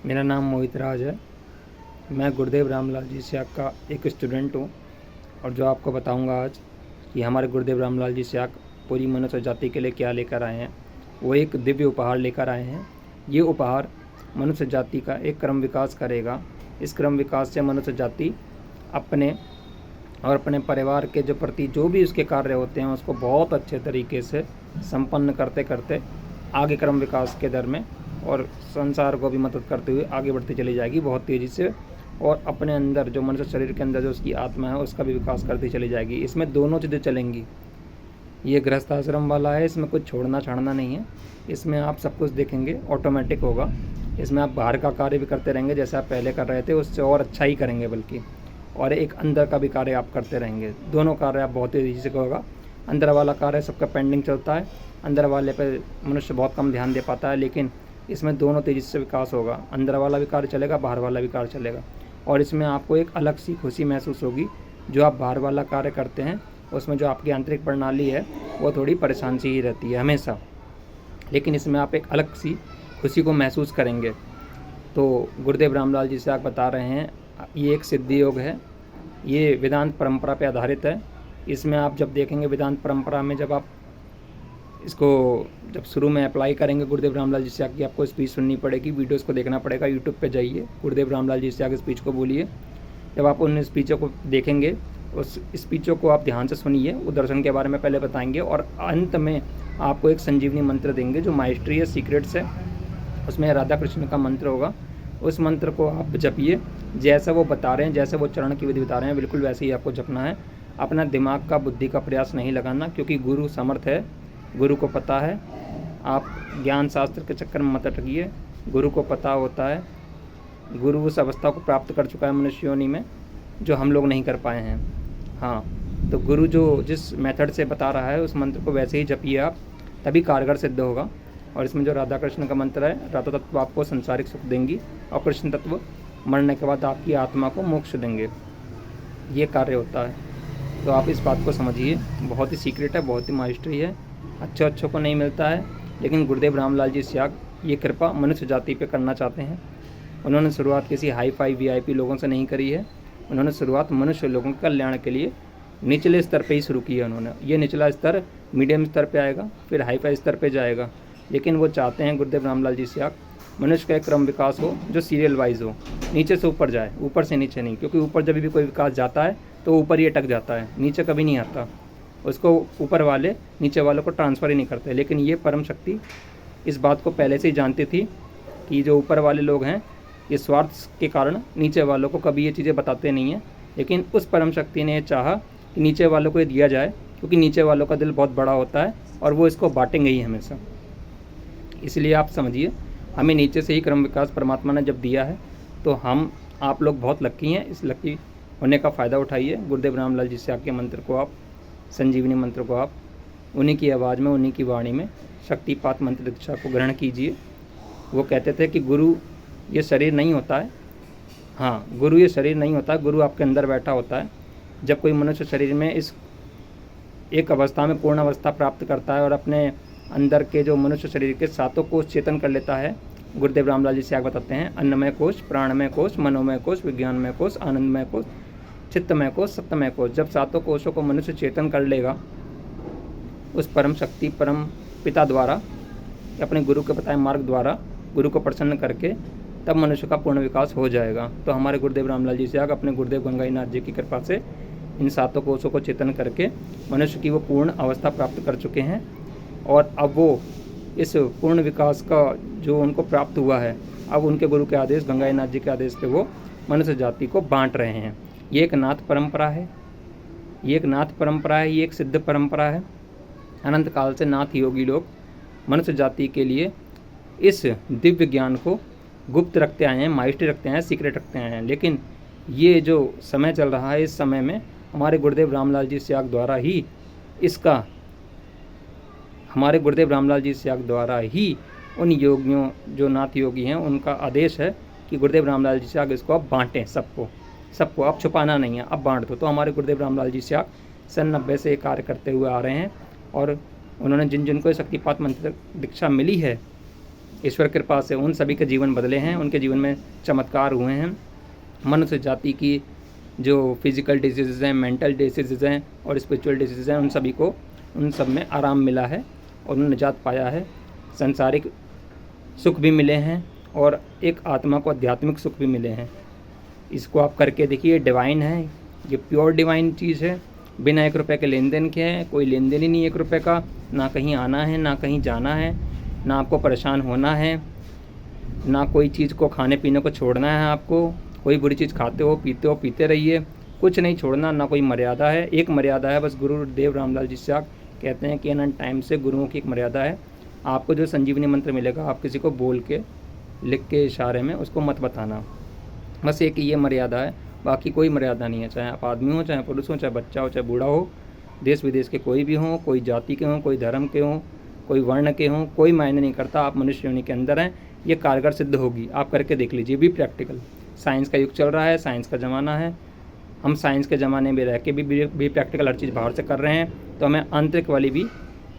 मेरा नाम मोहित राज है। मैं गुरुदेव रामलाल जी स्याग का एक स्टूडेंट हूँ और जो आपको बताऊंगा आज कि हमारे गुरुदेव रामलाल जी स्याग पूरी मनुष्य जाति के लिए क्या लेकर आए हैं। वो एक दिव्य उपहार लेकर आए हैं। ये उपहार मनुष्य जाति का एक क्रम विकास करेगा। इस क्रम विकास से मनुष्य जाति अपने और अपने परिवार के जो प्रति जो भी उसके कार्य होते हैं उसको बहुत अच्छे तरीके से संपन्न करते करते आगे क्रम विकास के दर में और संसार को भी मदद करते हुए आगे बढ़ती चली जाएगी बहुत तेज़ी से, और अपने अंदर जो मनुष्य शरीर के अंदर जो उसकी आत्मा है उसका भी विकास करती चली जाएगी। इसमें दोनों चीज़ें चलेंगी। ये गृहस्थ आश्रम वाला है, इसमें कुछ छोड़ना छाड़ना नहीं है। इसमें आप सब कुछ देखेंगे ऑटोमेटिक होगा। इसमें आप बाहर का कार्य भी करते रहेंगे जैसे आप पहले कर रहे थे, उससे और अच्छा ही करेंगे बल्कि, और एक अंदर का भी कार्य आप करते रहेंगे। दोनों कार्य आप बहुत तेज़ी से होगा। अंदर वाला कार्य सबका पेंडिंग चलता है, अंदर वाले पे मनुष्य बहुत कम ध्यान दे पाता है, लेकिन इसमें दोनों तेज़ी से विकास होगा। अंदर वाला भी कार्य चलेगा, बाहर वाला भी कार्य चलेगा, और इसमें आपको एक अलग सी खुशी महसूस होगी। जो आप बाहर वाला कार्य करते हैं उसमें जो आपकी आंतरिक प्रणाली है वो थोड़ी परेशान सी ही रहती है हमेशा, लेकिन इसमें आप एक अलग सी खुशी को महसूस करेंगे। तो गुरुदेव रामलाल जी से आप बता रहे हैं, ये एक सिद्धि योग है। ये वेदांत परंपरा पे आधारित है। इसमें आप जब देखेंगे वेदांत परंपरा में जब आप इसको जब शुरू में अप्लाई करेंगे गुरुदेव रामलाल जी स्याग की आपको स्पीच सुननी पड़ेगी, वीडियोस को देखना पड़ेगा। यूट्यूब पे जाइए, गुरुदेव रामलाल जी स्याग स्पीच को बोलिए। जब आप उन स्पीचों को देखेंगे, उस स्पीचों को आप ध्यान से सुनिए। वो दर्शन के बारे में पहले बताएंगे और अंत में आपको एक संजीवनी मंत्र देंगे जो माइस्ट्री है, सीक्रेट्स है। उसमें राधा कृष्ण का मंत्र होगा। उस मंत्र को आप जपिए जैसा वो बता रहे हैं, जैसे वो चरण की विधि बता रहे हैं, बिल्कुल वैसे ही आपको जपना है। अपना दिमाग का, बुद्धि का प्रयास नहीं लगाना, क्योंकि गुरु समर्थ है, गुरु को पता है। आप ज्ञान शास्त्र के चक्कर में मत अटकिए। गुरु को पता होता है, गुरु उस अवस्था को प्राप्त कर चुका है मनुष्य योनि में जो हम लोग नहीं कर पाए हैं। हाँ, तो गुरु जो जिस मेथड से बता रहा है उस मंत्र को वैसे ही जपिए आप, तभी कारगर सिद्ध होगा। और इसमें जो राधा कृष्ण का मंत्र है, राधा तत्व आपको संसारिक सुख देंगी और कृष्ण तत्व मरने के बाद आपकी आत्मा को मोक्ष देंगे। ये कार्य होता है, तो आप इस बात को समझिए। बहुत ही सीक्रेट है, बहुत ही माइस्ट्री है, अच्छों को नहीं मिलता है, लेकिन गुरुदेव रामलाल जी स्याग ये कृपा मनुष्य जाति पे करना चाहते हैं। उन्होंने शुरुआत किसी हाई फाई VIP लोगों से नहीं करी है। उन्होंने शुरुआत मनुष्य लोगों के कल्याण के लिए निचले स्तर पे ही शुरू की है उन्होंने। ये निचला स्तर मीडियम स्तर पे आएगा, फिर हाई फाई स्तर पे जाएगा, लेकिन वो चाहते हैं गुरुदेव रामलाल जी स्याग मनुष्य का एक क्रम विकास हो जो सीरियल वाइज हो, नीचे से ऊपर जाए, ऊपर से नीचे नहीं। क्योंकि ऊपर जब भी कोई विकास जाता है तो ऊपर ही अटक जाता है, नीचे कभी नहीं आता। उसको ऊपर वाले नीचे वालों को ट्रांसफ़र ही नहीं करते। लेकिन ये परम शक्ति इस बात को पहले से ही जानती थी कि जो ऊपर वाले लोग हैं ये स्वार्थ के कारण नीचे वालों को कभी ये चीज़ें बताते नहीं हैं। लेकिन उस परम शक्ति ने चाहा कि नीचे वालों को ये दिया जाए, क्योंकि नीचे वालों का दिल बहुत बड़ा होता है और वो इसको बांटेंगे ही हमेशा। इसलिए आप समझिए, हमें नीचे से ही क्रम विकास परमात्मा ने जब दिया है तो हम आप लोग बहुत लक्की हैं। इस लक्की होने का फ़ायदा उठाइए। गुरुदेव रामलाल जी स्याग के मंत्र को आप, संजीवनी मंत्र को आप उन्हीं की आवाज़ में, उन्हीं की वाणी में शक्तिपात मंत्र दीक्षा को ग्रहण कीजिए। वो कहते थे कि गुरु ये शरीर नहीं होता है। हाँ, गुरु ये शरीर नहीं होता है, गुरु आपके अंदर बैठा होता है। जब कोई मनुष्य शरीर में इस एक अवस्था में पूर्ण अवस्था प्राप्त करता है और अपने अंदर के जो मनुष्य शरीर के सातों कोष चेतन कर लेता है, गुरुदेव रामलाल जी स्याग बताते हैं, अन्नमय कोष, प्राणमय कोष, मनोमय कोष, विज्ञानमय कोष, आनंदमय कोष, चित्तमय कोष, सत्यमय कोष। जब सातों कोषों को मनुष्य चेतन कर लेगा उस परम शक्ति, परम पिता द्वारा, अपने गुरु के बताए मार्ग द्वारा, गुरु को प्रसन्न करके, तब मनुष्य का पूर्ण विकास हो जाएगा। तो हमारे गुरुदेव रामलाल जी स्याग अपने गुरुदेव गंगाईनाथ जी की कृपा से इन सातों कोषों को चेतन करके मनुष्य की वो पूर्ण अवस्था प्राप्त कर चुके हैं। और अब वो इस पूर्ण विकास का जो उनको प्राप्त हुआ है, अब उनके गुरु के आदेश, गंगाईनाथ जी के आदेश पे वो मनुष्य जाति को बांट रहे हैं। ये एक नाथ परंपरा है, ये एक नाथ परंपरा है, ये एक सिद्ध परंपरा है। अनंत काल से नाथ योगी लोग मनुष्य जाति के लिए इस दिव्य ज्ञान को गुप्त रखते आए हैं, माइस्ट्री रखते आए हैं, सीक्रेट रखते आए हैं। लेकिन ये जो समय चल रहा है, इस समय में हमारे गुरुदेव रामलाल जी स्याग द्वारा ही इसका, हमारे गुरुदेव रामलाल जी स्याग द्वारा ही उन योगियों जो नाथ योगी हैं उनका आदेश है कि गुरुदेव रामलाल जी स्याग इसको आप बांटें, सबको आप छुपाना नहीं है, अब बांट दो। तो हमारे गुरुदेव रामलाल जी स्याग सन 90 से कार्य करते हुए आ रहे हैं, और उन्होंने जिन जिनको शक्तिपात मंत्र दीक्षा मिली है ईश्वर कृपा से उन सभी के जीवन बदले हैं, उनके जीवन में चमत्कार हुए हैं। मनुष्य जाति की जो फिजिकल डिजीज़ हैं, मेंटल डिजीज़ हैं और स्पिरिचुअल डिजीज़ हैं, उन सब में आराम मिला है और उन्होंने निजात पाया है। संसारिक सुख भी मिले हैं और एक आत्मा को आध्यात्मिक सुख भी मिले हैं। इसको आप करके देखिए, डिवाइन है, ये प्योर डिवाइन चीज़ है, बिना 1 रुपये के लेन देन के है, कोई लेन देन ही नहीं 1 रुपये का, ना कहीं आना है ना कहीं जाना है, ना आपको परेशान होना है, ना कोई चीज़ को खाने पीने को छोड़ना है। आपको कोई बुरी चीज़ खाते हो पीते रहिए, कुछ नहीं छोड़ना, ना कोई मर्यादा है। एक मर्यादा है बस, गुरुदेव रामलाल जी स्याग कहते हैं कि अनंत टाइम से गुरुओं की एक मर्यादा है। आपको जो संजीवनी मंत्र मिलेगा, आप किसी को बोल के लिख के इशारे में उसको मत बताना, बस एक ये मर्यादा है, बाकी कोई मर्यादा नहीं है। चाहे आप आदमी हो, चाहे पुरुष हो, चाहे बच्चा हो, चाहे बूढ़ा हो, देश विदेश के कोई भी हों, कोई जाति के हों, कोई धर्म के हों, कोई वर्ण के हों, कोई मायने नहीं करता। आप मनुष्य योनि के अंदर हैं, ये कारगर सिद्ध होगी। आप करके देख लीजिए, भी प्रैक्टिकल। साइंस का युग चल रहा है, साइंस का ज़माना है, हम साइंस के ज़माने में रह के भी प्रैक्टिकल हर चीज़ बाहर से कर रहे हैं, तो हमें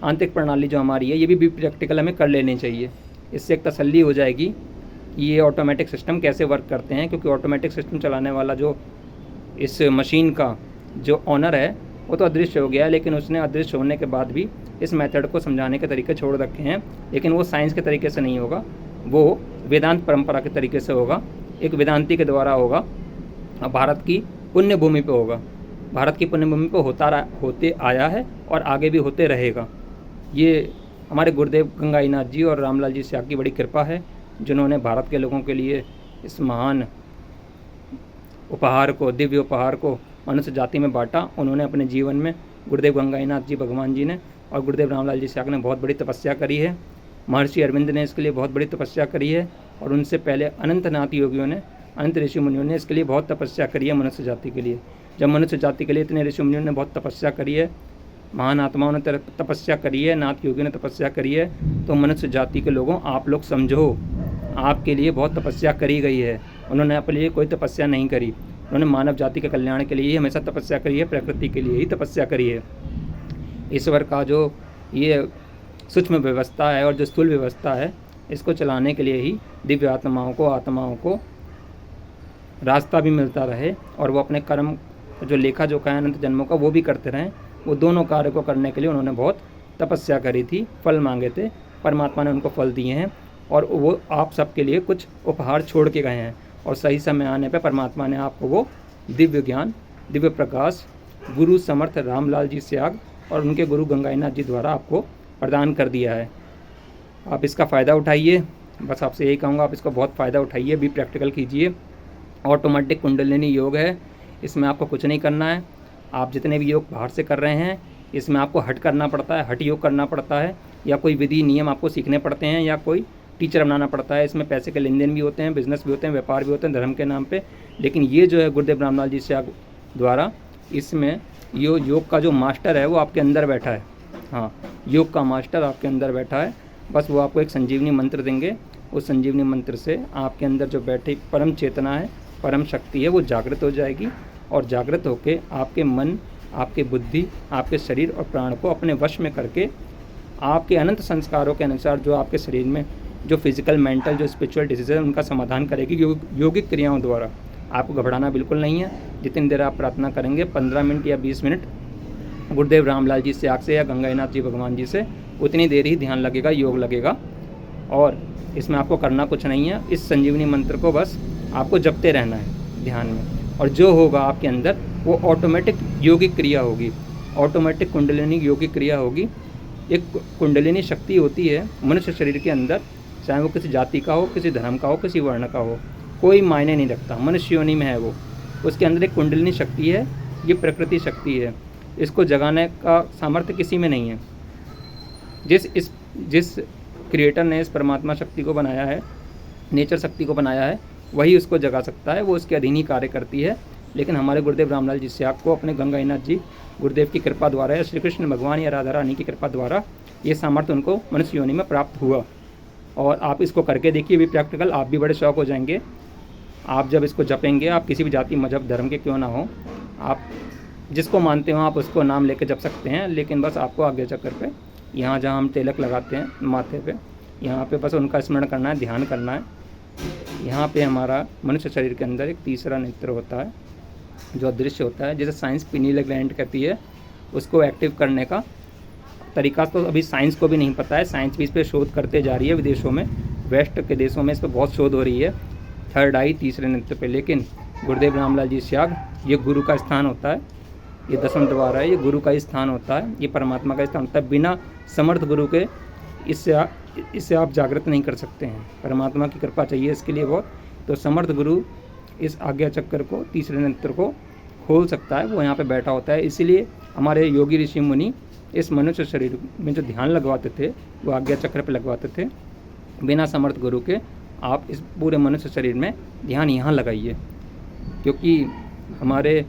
आंतरिक प्रणाली जो हमारी है, ये भी प्रैक्टिकल हमें कर लेनी चाहिए। इससे एक तसल्ली हो जाएगी कि ये ऑटोमेटिक सिस्टम कैसे वर्क करते हैं, क्योंकि ऑटोमेटिक सिस्टम चलाने वाला जो इस मशीन का जो ऑनर है वो तो अदृश्य हो गया है, लेकिन उसने अदृश्य होने के बाद भी इस मेथड को समझाने के तरीके छोड़ रखे हैं। लेकिन वो साइंस के तरीके से नहीं होगा, वो वेदांत परंपरा के तरीके से होगा, एक वेदांती के द्वारा होगा, भारत की पुण्य भूमि पे होगा। भारत की पुण्य भूमि पे होते आया है और आगे भी होते रहेगा। ये हमारे गुरुदेव गंगाईनाथ जी और रामलाल जी स्याग की बड़ी कृपा है, जिन्होंने भारत के लोगों के लिए इस महान उपहार को, दिव्य उपहार को मनुष्य जाति में बांटा। उन्होंने अपने जीवन में, गुरुदेव गंगाईनाथ जी भगवान जी ने और गुरुदेव रामलाल जी स्याग ने बहुत बड़ी तपस्या करी है। महर्षि अरविंद ने इसके लिए बहुत बड़ी तपस्या करी है, और उनसे पहले अनंतनाथ योगियों ने, अनंत ऋषि मुनियों ने इसके लिए बहुत तपस्या करी है मनुष्य जाति के लिए। जब मनुष्य जाति के लिए इतने ऋषि मुनियों ने बहुत तपस्या करी है, महान आत्माओं ने तपस्या करी है, नाथ योगियों ने तपस्या करी है, तो मनुष्य जाति के लोगों, आप लोग समझो, आपके लिए बहुत तपस्या करी गई है। उन्होंने अपने लिए कोई तपस्या नहीं करी, उन्होंने मानव जाति के कल्याण के लिए ही हमेशा तपस्या करी है, प्रकृति के लिए ही तपस्या करी है। ईश्वर का जो ये सूक्ष्म व्यवस्था है और जो स्थूल व्यवस्था है, इसको चलाने के लिए ही दिव्य आत्माओं को रास्ता भी मिलता रहे, और वो अपने कर्म जो लेखा जोखा है अनंत जन्मों का, वो भी करते रहें। वो दोनों कार्य को करने के लिए उन्होंने बहुत तपस्या करी थी, फल मांगे थे, परमात्मा ने उनको फल दिए हैं, और वो आप सबके लिए कुछ उपहार छोड़ के गए हैं, और सही समय आने पर परमात्मा ने आपको वो दिव्य ज्ञान, दिव्य प्रकाश गुरु समर्थ रामलाल जी स्याग और उनके गुरु गंगाईनाथ जी द्वारा आपको प्रदान कर दिया है। आप इसका फ़ायदा उठाइए, बस आपसे यही कहूँगा, आप इसका बहुत फ़ायदा उठाइए, भी प्रैक्टिकल कीजिए। ऑटोमेटिक कुंडलिनी योग है, इसमें आपको कुछ नहीं करना है। आप जितने भी योग बाहर से कर रहे हैं, इसमें आपको हट करना पड़ता है, हट योग करना पड़ता है, या कोई विधि नियम आपको सीखने पड़ते हैं, या कोई टीचर बनाना पड़ता है। इसमें पैसे के लेन देन भी होते हैं, बिजनेस भी होते हैं, व्यापार भी होते हैं धर्म के नाम पे। लेकिन ये जो है गुरुदेव रामलाल जी स्याग द्वारा, इसमें योग का जो मास्टर है वो आपके अंदर बैठा है। हाँ, योग का मास्टर आपके अंदर बैठा है। बस वो आपको एक संजीवनी मंत्र देंगे, उस संजीवनी मंत्र से आपके अंदर जो बैठी परम चेतना है, परम शक्ति है, वो जागृत हो जाएगी, और जागृत होकर आपके मन, आपके बुद्धि, आपके शरीर और प्राण को अपने वश में करके आपके अनंत संस्कारों के अनुसार जो आपके शरीर में जो फिजिकल, मेंटल, जो स्पिरिचुअल डिजीज़ है, उनका समाधान करेगी योगिक क्रियाओं द्वारा। आपको घबराना बिल्कुल नहीं है। जितनी देर आप प्रार्थना करेंगे, 15 मिनट या 20 मिनट गुरुदेव रामलाल जी स्याग से या गंगाईनाथ जी भगवान जी से, उतनी देर ही ध्यान लगेगा, योग लगेगा, और इसमें आपको करना कुछ नहीं है। इस संजीवनी मंत्र को बस आपको जपते रहना है ध्यान में, और जो होगा आपके अंदर वो ऑटोमेटिक योगिक क्रिया होगी, ऑटोमेटिक कुंडलिनी योगिक क्रिया होगी। एक कुंडलिनी शक्ति होती है मनुष्य शरीर के अंदर, चाहे वो किसी जाति का हो, किसी धर्म का हो, किसी वर्ण का हो, कोई मायने नहीं रखता, मनुष्य योनि में है वो, उसके अंदर एक कुंडलिनी शक्ति है, ये प्रकृति शक्ति है। इसको जगाने का सामर्थ्य किसी में नहीं है। जिस क्रिएटर ने इस परमात्मा शक्ति को बनाया है, नेचर शक्ति को बनाया है, वही उसको जगा सकता है, वो उसके अधीन ही कार्य करती है। लेकिन हमारे गुरुदेव रामलाल जी स्याग को अपने गंगाईनाथ जी गुरुदेव की कृपा द्वारा या श्री कृष्ण भगवान या राधा रानी की कृपा द्वारा ये सामर्थ्य उनको मनुष्य योनि में प्राप्त हुआ। और आप इसको करके देखिए, भी प्रैक्टिकल, आप भी बड़े शौक हो जाएंगे। आप जब इसको जपेंगे, आप किसी भी जाति, मजहब, धर्म के क्यों ना हो, आप जिसको मानते हो आप उसको नाम लेके जप सकते हैं। लेकिन बस आपको आगे चक्कर पे, यहाँ जहाँ हम तिलक लगाते हैं माथे पे, यहाँ पे बस उनका स्मरण करना है, ध्यान करना है। यहाँ पे हमारा मनुष्य शरीर के अंदर एक तीसरा नेत्र होता है जो अदृश्य होता है, जैसे साइंस पिनील ग्लैंड कहती है। उसको एक्टिव करने का तरीका तो अभी साइंस को भी नहीं पता है, साइंस भी इस पर शोध करते जा रही है विदेशों में, वेस्ट के देशों में इस पर बहुत शोध हो रही है, थर्ड आई तीसरे नेत्र पे। लेकिन गुरुदेव रामलाल जी स्याग, ये गुरु का स्थान होता है, ये 10वां द्वार है, ये गुरु का स्थान होता है, ये परमात्मा का स्थान होता है। बिना समर्थ गुरु के इससे आप जागृत नहीं कर सकते हैं, परमात्मा की कृपा चाहिए इसके लिए बहुत। तो समर्थ गुरु इस आज्ञा चक्र को, तीसरे नेत्र को खोल सकता है, वो यहाँ पे बैठा होता है। इसीलिए हमारे योगी ऋषि मुनि इस मनुष्य शरीर में जो ध्यान लगवाते थे वो आज्ञा चक्र पे लगवाते थे। बिना समर्थ गुरु के आप इस पूरे मनुष्य शरीर में ध्यान यहाँ लगाइए, क्योंकि हमारे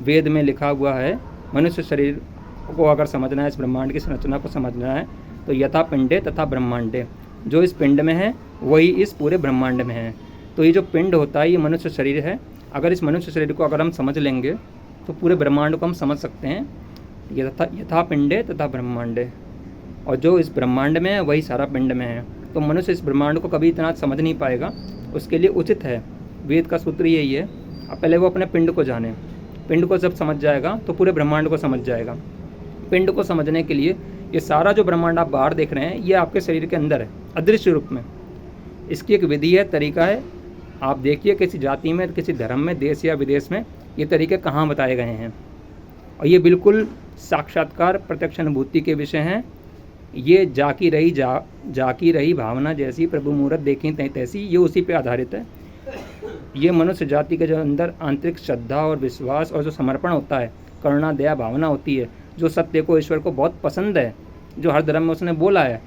वेद में लिखा हुआ है मनुष्य शरीर को अगर समझना है, इस ब्रह्मांड की संरचना को समझना है, तो यथा पिंडे तथा ब्रह्मांडे, जो इस पिंड में है वही इस पूरे ब्रह्मांड में है। तो ये जो पिंड होता है ये मनुष्य शरीर है। अगर इस मनुष्य शरीर को अगर हम समझ लेंगे तो पूरे ब्रह्मांड को हम समझ सकते हैं। यथा पिंडे तथा ब्रह्मांडे, और जो इस ब्रह्मांड में है वही सारा पिंड में है। तो मनुष्य इस ब्रह्मांड को कभी इतना समझ नहीं पाएगा। उसके लिए उचित है, वेद का सूत्र यही है, अब पहले वो अपने पिंड को जाने। पिंड को जब समझ जाएगा तो पूरे ब्रह्मांड को समझ जाएगा। पिंड को समझने के लिए ये सारा जो ब्रह्मांड आप बाहर देख रहे हैं ये आपके शरीर के अंदर है, अदृश्य रूप में। इसकी एक विधि है, तरीका है। आप देखिए किसी जाति में, किसी धर्म में, देश या विदेश में ये तरीके कहाँ बताए गए हैं, और ये बिल्कुल साक्षात्कार प्रत्यक्ष अनुभूति के विषय हैं। ये जाकी रही भावना जैसी, प्रभु मूरत देखी तैसी, ये उसी पे आधारित है। ये मनुष्य जाति के जो अंदर आंतरिक श्रद्धा और विश्वास और जो समर्पण होता है, करुणा दया भावना होती है, जो सत्य को, ईश्वर को बहुत पसंद है, जो हर धर्म में उसने बोला है,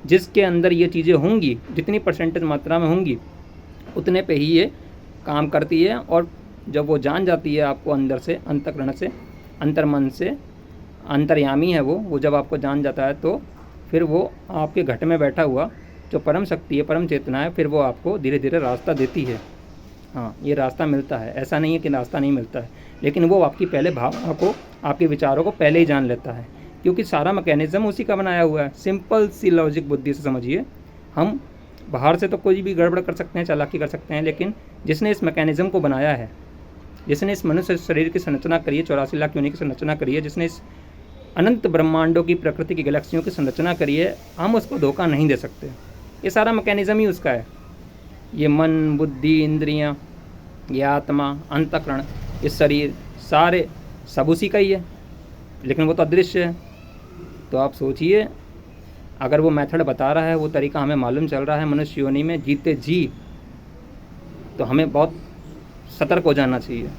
जिसके अंदर ये चीज़ें होंगी, जितनी परसेंटेज मात्रा में होंगी उतने पे ही ये काम करती है। और जब वो जान जाती है आपको अंदर से, अंतःकरण से, अंतर्मन से, अंतर्यामी है वो जब आपको जान जाता है तो फिर वो आपके घट में बैठा हुआ जो परम शक्ति है, परम चेतना है, फिर वो आपको धीरे धीरे रास्ता देती है। हाँ, ये रास्ता मिलता है, ऐसा नहीं है कि रास्ता नहीं मिलता है, लेकिन वो आपकी पहले भावना को, आपके विचारों को पहले ही जान लेता है, क्योंकि सारा मैकेनिज्म उसी का बनाया हुआ है। सिंपल सी लॉजिक बुद्धि से समझिए। हम बाहर से तो कोई भी गड़बड़ कर सकते हैं, चालाकी कर सकते हैं, लेकिन जिसने इस मैकेनिज्म को बनाया है, जिसने इस मनुष्य शरीर की संरचना करी है, 84 लाख योनि की संरचना करी है, जिसने इस अनंत ब्रह्मांडों की, प्रकृति की, गैलेक्सियों की संरचना करी है, हम उसको धोखा नहीं दे सकते। ये सारा मैकेनिज्म ही उसका है। ये मन, बुद्धि, इंद्रियां, ये आत्मा, अंतःकरण, ये शरीर, सारे सब उसी का ही है, लेकिन वो तो अदृश्य है। तो आप सोचिए, अगर वो मेथड बता रहा है, वो तरीका हमें मालूम चल रहा है मनुष्य योनि में जीते जी, तो हमें बहुत सतर्क हो जाना चाहिए।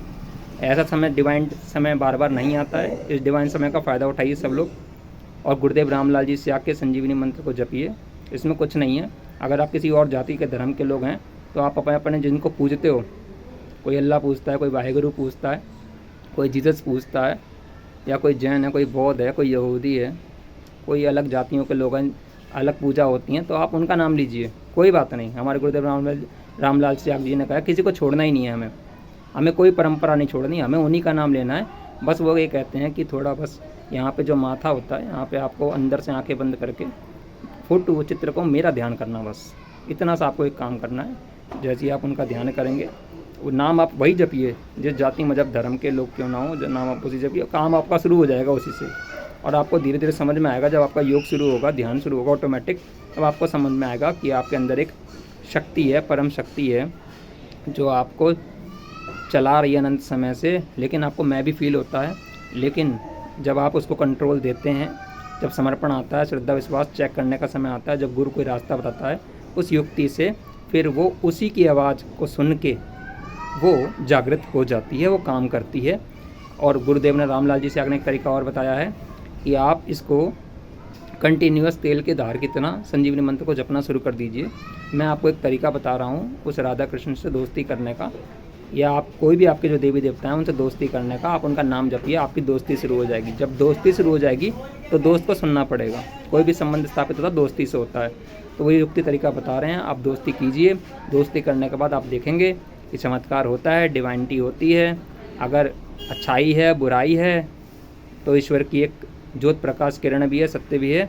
ऐसा समय, डिवाइन समय बार बार नहीं आता है। इस डिवाइन समय का फ़ायदा उठाइए सब लोग, और गुरुदेव रामलाल जी स्याग के संजीवनी मंत्र को जपिए। इसमें कुछ नहीं है। अगर आप किसी और जाति के धर्म के लोग हैं तो आप अपने जिनको पूजते हो, कोई अल्लाह पूजता है, कोई वाहेगुरु पूजता है, कोई जीसस पूजता है, या कोई जैन है, कोई बौद्ध है, कोई यहूदी है, कोई अलग जातियों के लोग हैं, अलग पूजा होती हैं, तो आप उनका नाम लीजिए, कोई बात नहीं। हमारे गुरुदेव रामलाल स्याग जी ने कहा किसी को छोड़ना ही नहीं है, हमें कोई परंपरा नहीं छोड़नी, हमें उन्हीं का नाम लेना है। बस वो ये कहते हैं कि थोड़ा बस यहाँ पे जो माथा होता है, यहाँ पे आपको अंदर से आंखें बंद करके फोटो, वो चित्र को मेरा ध्यान करना, बस इतना सा आपको एक काम करना है। जैसे ही आप उनका ध्यान करेंगे, वो नाम आप वही जपिए, जिस जाति मजहब धर्म के लोग क्यों ना हो, जो नाम आप उसी जपिए, काम आपका शुरू हो जाएगा उसी से। और आपको धीरे धीरे समझ में आएगा, जब आपका योग शुरू होगा, ध्यान शुरू होगा ऑटोमेटिक, तब आपको समझ में आएगा कि आपके अंदर एक शक्ति है, परम शक्ति है, जो आपको चला रही है अनंत समय से। लेकिन आपको मैं भी फील होता है, लेकिन जब आप उसको कंट्रोल देते हैं, जब समर्पण आता है, श्रद्धा विश्वास चेक करने का समय आता है, जब गुरु कोई रास्ता बताता है उस युक्ति से, फिर वो उसी की आवाज़ को सुन के वो जागृत हो जाती है, वो काम करती है। और गुरुदेव ने रामलाल जी स्याग ने एक तरीका और बताया है कि आप इसको कंटिन्यूअस तेल के धार की तरह संजीवनी मंत्र को जपना शुरू कर दीजिए। मैं आपको एक तरीका बता रहा हूँ उस राधा कृष्ण से दोस्ती करने का, या आप कोई भी आपके जो देवी देवता हैं उनसे दोस्ती करने का। आप उनका नाम जपिए, आपकी दोस्ती शुरू हो जाएगी। जब दोस्ती शुरू हो जाएगी तो दोस्त को सुनना पड़ेगा। कोई भी संबंध स्थापित होता है दोस्ती से होता है, तो वही युक्ति तरीका बता रहे हैं। आप दोस्ती कीजिए, दोस्ती करने के बाद आप देखेंगे कि चमत्कार होता है, डिवाइनिटी होती है। अगर अच्छाई है, बुराई है, तो ईश्वर की एक ज्योत प्रकाश किरण भी है, सत्य भी है।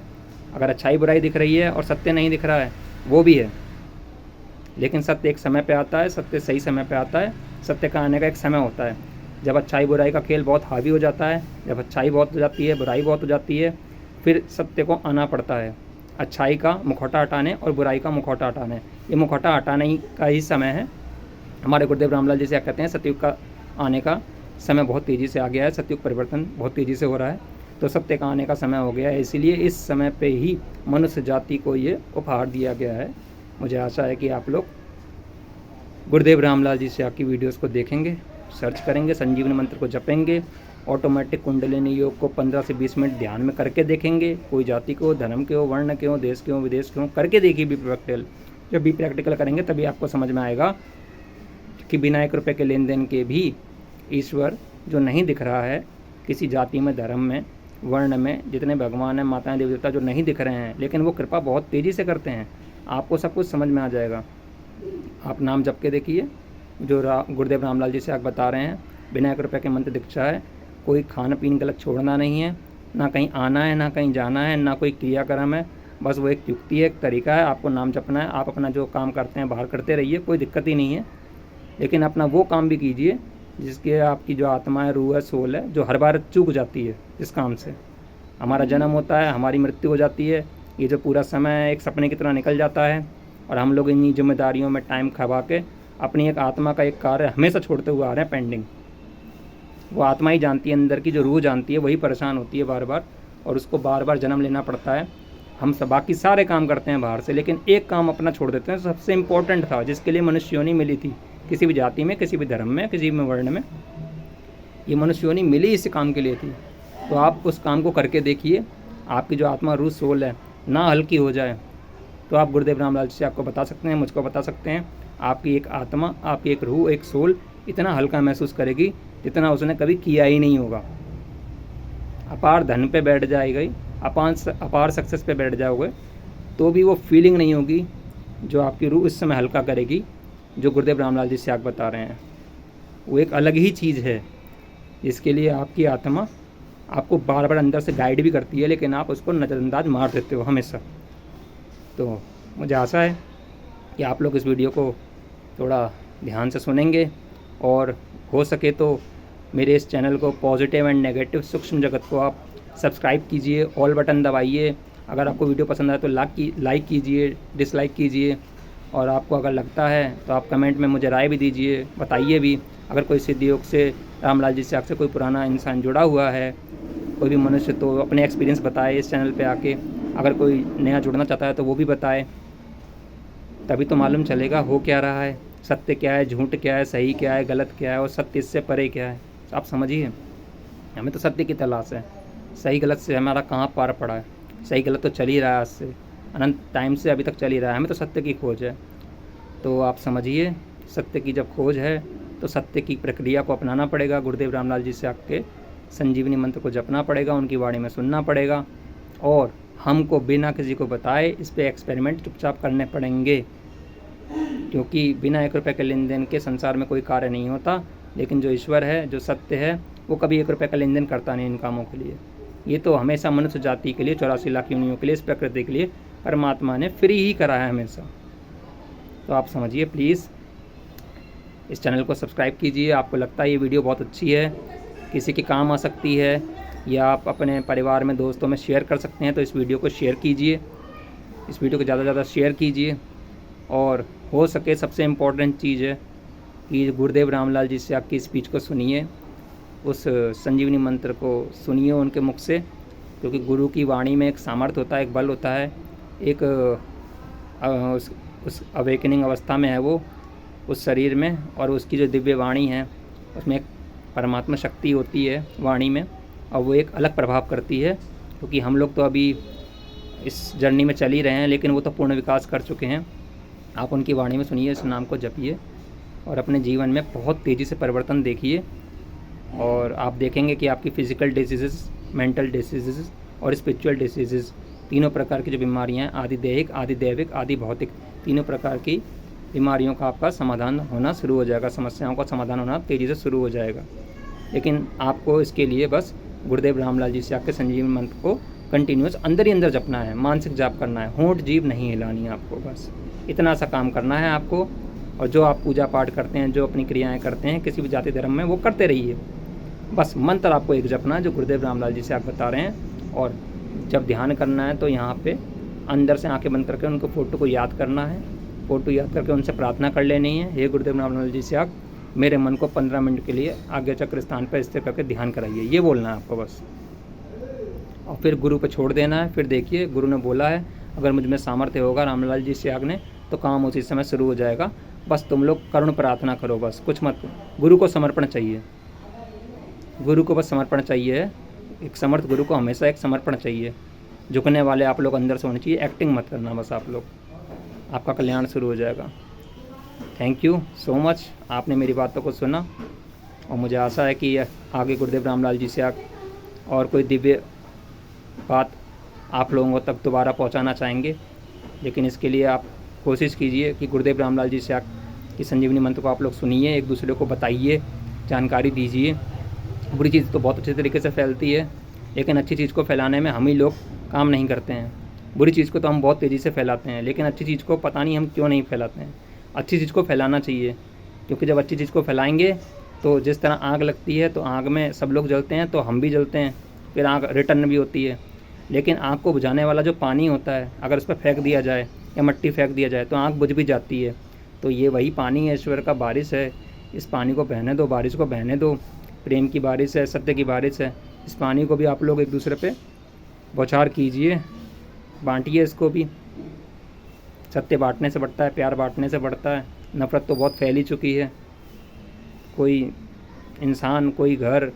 अगर अच्छाई बुराई दिख रही है और सत्य नहीं दिख रहा है, वो भी है, लेकिन सत्य एक समय पे आता है, सत्य सही समय पे आता है। सत्य का आने का एक समय होता है, जब अच्छाई बुराई का खेल बहुत हावी हो जाता है, जब अच्छाई बहुत हो जाती है, बुराई बहुत हो जाती है, फिर सत्य को आना पड़ता है, अच्छाई का मुखौटा हटाने और बुराई का मुखौटा हटाने। ये मुखौटा हटाने का ही समय है। हमारे गुरुदेव रामलाल जी से कहते हैं सतयुग का आने का समय बहुत तेज़ी से आ गया है, सतयुग परिवर्तन बहुत तेज़ी से हो रहा है, तो सत्य का आने का समय हो गया है। इसलिए इस समय पे ही मनुष्य जाति को ये उपहार दिया गया है। मुझे आशा है कि आप लोग गुरुदेव रामलाल जी से आपकी वीडियोस को देखेंगे, सर्च करेंगे, संजीवनी मंत्र को जपेंगे, ऑटोमेटिक कुंडलिनी योग को 15 से 20 मिनट ध्यान में करके देखेंगे। कोई जाति को, धर्म के हो, वर्ण के हो, देश के हो, विदेश के हो, करके देखिए बी प्रैक्टिकल। जब बी प्रैक्टिकल करेंगे तभी आपको समझ में आएगा कि बिना 1 रुपये के लेन देन के भी ईश्वर जो नहीं दिख रहा है, किसी जाति में, धर्म में, वर्ण में जितने भगवान हैं, माताएं, देवी देवता जो नहीं दिख रहे हैं, लेकिन वो कृपा बहुत तेज़ी से करते हैं। आपको सब कुछ समझ में आ जाएगा। आप नाम जप के देखिए, जो गुरुदेव रामलाल जी से आप बता रहे हैं, बिना 1 रुपये के मंत्र दीक्षा है। कोई खाना पीन गलत छोड़ना नहीं है, ना कहीं आना है, ना कहीं जाना है, ना कोई क्रियाक्रम है, बस वो एक युक्ति है, एक तरीका है। आपको नाम जपना है, आप अपना जो काम करते हैं बाहर करते रहिए, कोई दिक्कत ही नहीं है, लेकिन अपना वो काम भी कीजिए जिसके आपकी जो आत्मा है, रूह है, सोल है, जो हर बार चूक जाती है। इस काम से हमारा जन्म होता है, हमारी मृत्यु हो जाती है, ये जो पूरा समय एक सपने की तरह निकल जाता है, और हम लोग इन्हीं जिम्मेदारियों में टाइम खपा के अपनी एक आत्मा का एक कार्य हमेशा छोड़ते हुए आ रहे हैं पेंडिंग। वो आत्मा ही जानती है, अंदर की जो रूह जानती है, वही परेशान होती है बार बार, और उसको बार बार जन्म लेना पड़ता है। हम सब बाकी सारे काम करते हैं बाहर से, लेकिन एक काम अपना छोड़ देते हैं, सबसे इम्पोर्टेंट था, जिसके लिए मनुष्य योनि मिली थी, किसी भी जाति में, किसी भी धर्म में, किसी भी वर्ण में, ये मनुष्य योनि मिली इस काम के लिए थी। तो आप उस काम को करके देखिए, आपकी जो आत्मा, रूह, सोल है ना हल्की हो जाए, तो आप गुरुदेव रामलाल जी से आपको बता सकते हैं, मुझको बता सकते हैं, आपकी एक आत्मा, आपकी एक रूह, एक सोल इतना हल्का महसूस करेगी जितना उसने कभी किया ही नहीं होगा। अपार धन पे बैठ जाएगी, अपार सक्सेस पे बैठ जाओगे, तो भी वो फीलिंग नहीं होगी जो आपकी रूह इस समय हल्का करेगी, जो गुरुदेव रामलाल जी से आप बता रहे हैं। वो एक अलग ही चीज़ है, जिसके लिए आपकी आत्मा आपको बार बार अंदर से गाइड भी करती है, लेकिन आप उसको नज़रअंदाज मार देते हो हमेशा। तो मुझे आशा है कि आप लोग इस वीडियो को थोड़ा ध्यान से सुनेंगे, और हो सके तो मेरे इस चैनल को पॉजिटिव एंड नेगेटिव सूक्ष्म जगत को आप सब्सक्राइब कीजिए, ऑल बटन दबाइए। अगर आपको वीडियो पसंद आए तो लाइक कीजिए, डिसलाइक कीजिए, और आपको अगर लगता है तो आप कमेंट में मुझे राय भी दीजिए, बताइए भी। अगर कोई सिद्ध योग से, रामलाल जी से आपसे कोई पुराना इंसान जुड़ा हुआ है, कोई भी मनुष्य, तो अपने एक्सपीरियंस बताए इस चैनल पे आके। अगर कोई नया जुड़ना चाहता है तो वो भी बताए, तभी तो मालूम चलेगा हो क्या रहा है, सत्य क्या है, झूठ क्या है, सही क्या है, गलत क्या है, और सत्य इससे परे क्या है। आप समझिए, हमें तो सत्य की तलाश है। सही गलत से हमारा कहाँ पार पड़ा है, सही गलत तो चल ही रहा है, आज से अनंत टाइम से अभी तक चल ही रहा है। हमें तो सत्य की खोज है। तो आप समझिए, सत्य की जब खोज है तो सत्य की प्रक्रिया को अपनाना पड़ेगा। गुरुदेव रामलाल जी से आपके संजीवनी मंत्र को जपना पड़ेगा, उनकी वाणी में सुनना पड़ेगा, और हमको बिना किसी को बताए इस पर एक्सपेरिमेंट चुपचाप करने पड़ेंगे, क्योंकि बिना 1 रुपये के लेन देन के संसार में कोई कार्य नहीं होता। लेकिन जो ईश्वर है, जो सत्य है, वो कभी 1 रुपये का लेन देन करता नहीं इन कामों के लिए। ये तो हमेशा मनुष्य जाति के लिए, 84 लाख योनियों के लिए, इस प्रकृति के लिए परमात्मा ने फ्री ही करा है हमेशा। तो आप समझिए, प्लीज़ इस चैनल को सब्सक्राइब कीजिए। आपको लगता है ये वीडियो बहुत अच्छी है, किसी के काम आ सकती है, या आप अपने परिवार में, दोस्तों में शेयर कर सकते हैं, तो इस वीडियो को शेयर कीजिए, इस वीडियो को ज़्यादा से ज़्यादा शेयर कीजिए। और हो सके, सबसे इम्पोर्टेंट चीज़ है कि गुरुदेव रामलाल जी से आपकी स्पीच को सुनिए, उस संजीवनी मंत्र को सुनिए उनके मुख से, क्योंकि गुरु की वाणी में एक सामर्थ्य होता है, एक बल होता है, एक उस अवेकनिंग अवस्था में है वो उस शरीर में, और उसकी जो दिव्य वाणी है उसमें एक परमात्मा शक्ति होती है वाणी में, और वो एक अलग प्रभाव करती है। क्योंकि हम लोग तो अभी इस जर्नी में चल ही रहे हैं, लेकिन वो तो पूर्ण विकास कर चुके हैं। आप उनकी वाणी में सुनिए, इस नाम को जपिए, और अपने जीवन में बहुत तेज़ी से परिवर्तन देखिए, और आप देखेंगे कि आपकी फ़िज़िकल डिसीज़, मेंटल डिसीज़ और स्पिरिचुअल डिसीज़, तीनों प्रकार की जो बीमारियाँ हैं, आदि दैहिक, आदि दैविक, आदि भौतिक, तीनों प्रकार की बीमारियों का आपका समाधान होना शुरू हो जाएगा, समस्याओं का समाधान होना तेज़ी से शुरू हो जाएगा। लेकिन आपको इसके लिए बस गुरुदेव रामलाल जी से आपके संजीवनी मंत्र को कंटिन्यूस अंदर ही अंदर जपना है, मानसिक जाप करना है, होंठ जीभ नहीं हिलानी है आपको, बस इतना सा काम करना है आपको। और जो आप पूजा पाठ करते हैं, जो अपनी क्रियाएं करते हैं किसी भी जाति धर्म में, वो करते रहिए। बस मंत्र आपको एक जपना है जो गुरुदेव रामलाल जी से आप बता रहे हैं। और जब ध्यान करना है तो यहाँ पे अंदर से आंखें बंद करके उनको फ़ोटो को याद करना है, फ़ोटो याद करके उनसे प्रार्थना कर लेनी है, हे गुरुदेव रामलाल जी से आप मेरे मन को 15 मिनट के लिए आज्ञा चक्र स्थान पर स्थिर करके ध्यान कराइए, ये बोलना है आपको बस। और फिर गुरु पे छोड़ देना है। फिर देखिए गुरु ने बोला है अगर मुझ में सामर्थ्य होगा रामलाल जी से आग ने तो काम उसी समय शुरू हो जाएगा। बस तुम लोग करुण प्रार्थना करो, बस कुछ मत। गुरु को समर्पण चाहिए, गुरु को बस समर्पण चाहिए। एक समर्थ गुरु को हमेशा एक समर्पण चाहिए। झुकने वाले आप लोग अंदर से होने चाहिए, एक्टिंग मत करना बस आप लोग, आपका कल्याण शुरू हो जाएगा। थैंक यू सो मच, आपने मेरी बातों को सुना और मुझे आशा है कि आगे गुरुदेव रामलाल जी से और कोई दिव्य बात आप लोगों तक दोबारा पहुंचाना चाहेंगे। लेकिन इसके लिए आप कोशिश कीजिए कि गुरुदेव रामलाल जी से की संजीवनी मंत्र को आप लोग सुनिए, एक दूसरे को बताइए, जानकारी दीजिए। बुरी चीज़ तो बहुत अच्छे तरीके से फैलती है, लेकिन अच्छी चीज़ को फैलाने में हम ही लोग काम नहीं करते हैं। बुरी चीज़ को तो हम बहुत तेज़ी से फैलाते हैं, लेकिन अच्छी चीज़ को पता नहीं हम क्यों नहीं फैलाते हैं। अच्छी चीज़ को फैलाना चाहिए, क्योंकि जब अच्छी चीज़ को फैलाएंगे तो जिस तरह आग लगती है तो आग में सब लोग जलते हैं तो हम भी जलते हैं, फिर आग रिटर्न भी होती है। लेकिन आग को बुझाने वाला जो पानी होता है, अगर उस पर फेंक दिया जाए या मिट्टी फेंक दिया जाए तो आग बुझ भी जाती है। तो ये वही पानी है, ईश्वर का बारिश है। इस पानी को बहने दो, बारिश को बहने दो। प्रेम की बारिश है, सत्य की बारिश है। इस पानी को भी आप लोग एक दूसरे पे बौछार कीजिए, बांटिए इसको भी। सत्य बांटने से बढ़ता है, प्यार बांटने से बढ़ता है। नफ़रत तो बहुत फैली चुकी है। कोई इंसान, कोई घर,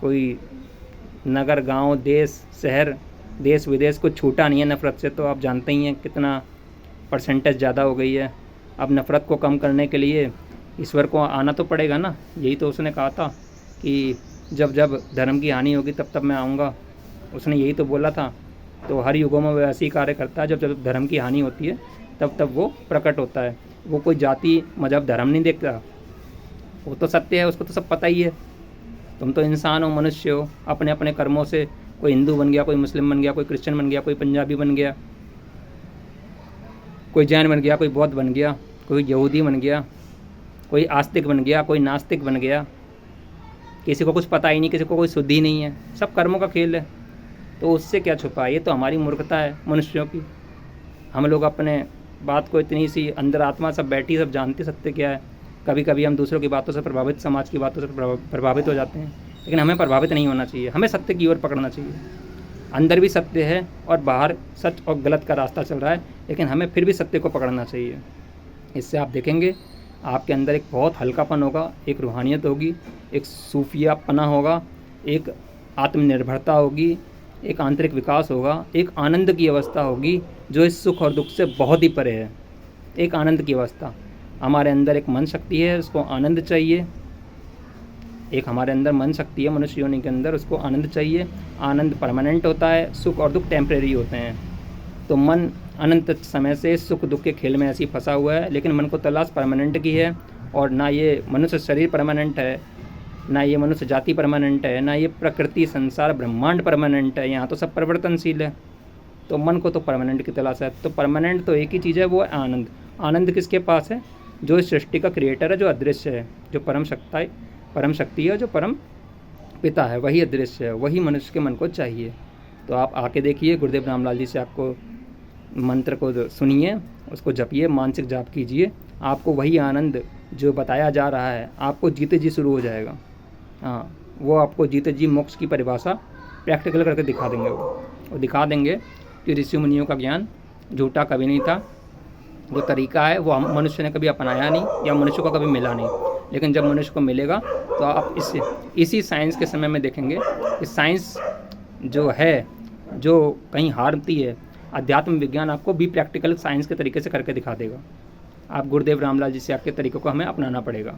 कोई नगर, गांव, देश, शहर, देश विदेश कुछ छूटा नहीं है नफ़रत से। तो आप जानते ही हैं कितना परसेंटेज ज़्यादा हो गई है। अब नफ़रत को कम करने के लिए ईश्वर को आना तो पड़ेगा ना। यही तो उसने कहा था कि जब जब धर्म की हानि होगी तब तब मैं आऊँगा, उसने यही तो बोला था। तो हर युगों में वैसे ही कार्य करता है, जब जब धर्म की हानि होती है तब तब वो प्रकट होता है। वो कोई जाति मजहब धर्म नहीं देखता, वो तो सत्य है, उसको तो सब पता ही है। तुम तो इंसान हो, मनुष्य हो, अपने अपने कर्मों से कोई हिंदू बन गया, कोई मुस्लिम बन गया, कोई क्रिश्चियन बन गया, कोई पंजाबी बन गया, कोई जैन बन गया, कोई बौद्ध बन गया, कोई यहूदी बन गया, कोई आस्तिक बन गया, कोई नास्तिक बन गया। किसी को कुछ पता ही नहीं, किसी को कोई शुद्धि नहीं है, सब कर्मों का खेल है। तो उससे क्या छुपा है? ये तो हमारी मूर्खता है मनुष्यों की। हम लोग अपने बात को इतनी सी अंदर आत्मा सब बैठी, सब जानते सत्य क्या है। कभी कभी हम दूसरों की बातों से प्रभावित, समाज की बातों से प्रभावित हो जाते हैं, लेकिन हमें प्रभावित नहीं होना चाहिए। हमें सत्य की ओर पकड़ना चाहिए। अंदर भी सत्य है और बाहर सच और गलत का रास्ता चल रहा है, लेकिन हमें फिर भी सत्य को पकड़ना चाहिए। इससे आप देखेंगे आपके अंदर एक बहुत हल्कापन होगा, एक रूहानियत होगी, एक सूफियापना होगा, एक आत्मनिर्भरता होगी, एक आंतरिक विकास होगा, एक आनंद की अवस्था होगी जो इस सुख और दुख से बहुत ही परे है। एक आनंद की अवस्था। हमारे अंदर एक मन शक्ति है, उसको आनंद चाहिए। एक हमारे अंदर मन शक्ति है मनुष्य योनि के अंदर, उसको आनंद चाहिए। आनंद परमानेंट होता है, सुख और दुख टेम्परेरी होते हैं। तो मन अनंत समय से सुख दुख के खेल में ऐसे ही फंसा हुआ है, लेकिन मन को तलाश परमानेंट की है। और ना ये मनुष्य शरीर परमानेंट है, ना ये मनुष्य जाति परमानेंट है, ना ये प्रकृति संसार ब्रह्मांड परमानेंट है। यहाँ तो सब परिवर्तनशील है। तो मन को तो परमानेंट की तलाश है। तो परमानेंट तो एक ही चीज़ है, वो है आनंद। आनंद किसके पास है? जो इस सृष्टि का क्रिएटर है, जो अदृश्य है, जो परम शक्ति है, जो परम पिता है, वही अदृश्य है। वही मनुष्य के मन को चाहिए। तो आप आके देखिए, गुरुदेव रामलाल जी से आपको मंत्र को सुनिए, उसको जपिए, मानसिक जाप कीजिए। आपको वही आनंद जो बताया जा रहा है आपको जीते जी शुरू हो जाएगा। हाँ, वो आपको जीते जी मोक्ष की परिभाषा प्रैक्टिकल करके दिखा देंगे। वो दिखा देंगे कि ऋषि मुनियों का ज्ञान झूठा कभी नहीं था। जो तरीका है वो मनुष्य ने कभी अपनाया नहीं या मनुष्य को कभी मिला नहीं। लेकिन जब मनुष्य को मिलेगा तो आप इसी साइंस के समय में देखेंगे कि साइंस जो है, जो कहीं हारती है, अध्यात्म विज्ञान आपको भी प्रैक्टिकल साइंस के तरीके से करके दिखा देगा। आप गुरुदेव रामलाल जी से आपके तरीक़ों को हमें अपनाना पड़ेगा।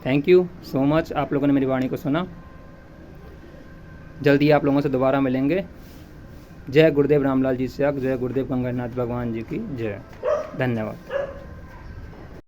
थैंक यू सो मच, आप लोगों ने मेरी वाणी को सुना। जल्दी आप लोगों से दोबारा मिलेंगे। जय गुरुदेव रामलाल जी से, जय गुरुदेव गंगानाथ भगवान जी की जय। धन्यवाद।